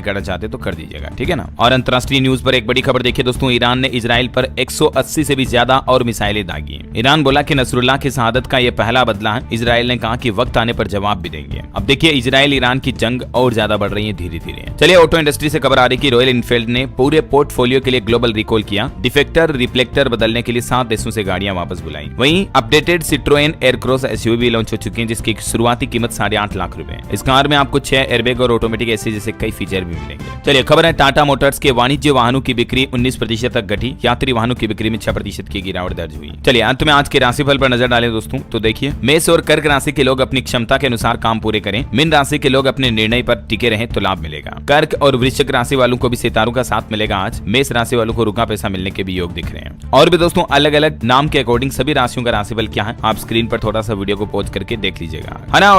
करना चाहते तो कर दीजिएगा, ठीक है ना। और अंतर्राष्ट्रीय न्यूज पर एक बड़ी खबर देखिए दोस्तों, ईरान ने इजराइल पर 180 से भी ज्यादा और मिसाइलें दागी। ईरान बोला कि नसरुल्लाह की शहादत का यह पहला बदला है। इजराइल ने कहा कि वक्त आने पर जवाब भी देंगे। अब देखिए इजराइल ईरान की जंग और ज्यादा बढ़ रही है धीरे धीरे। चलिए ऑटो इंडस्ट्री से खबर आ रही कि रॉयल एनफील्ड ने पूरे पोर्टफोलियो के लिए ग्लोबल रिकॉल किया। डिफेक्टर रिफ्लेक्टर बदलने के लिए 7 देशों से गाड़ियां वापस बुलाई। वहीं updated Citroen Aircross SUV launch हो चुकी है, जिसकी शुरुआती कीमत 8.5 लाख रुपए। इस कार में आपको 6 एयरबैग और ऑटोमेटिक एसी जैसे कई फीचर भी मिलेंगे। चलिए खबर है, टाटा मोटर्स के वाणिज्य वाहनों की बिक्री 19% तक घटी, यात्री वाहनों की बिक्री में 6% की गिरावट दर्ज हुई। चलिए अंत में आज के राशिफल पर नजर डालें दोस्तों, तो देखिए मेष और कर्क राशि के लोग अपनी क्षमता के अनुसार काम पूरे करें। मीन राशि के लोग अपने निर्णय पर टिके रहें तो लाभ मिलेगा। कर्क और वृश्चिक राशि वालों को भी सितारों का साथ मिलेगा आज। मेष राशि वालों को रुका पैसा मिलने के भी योग दिख रहे हैं। और भी दोस्तों अलग अलग नाम के अकॉर्डिंग सभी राशियों का राशिफल क्या है, आप स्क्रीन पर थोड़ा सा वीडियो को पॉज करके देख लीजिएगा, है ना। और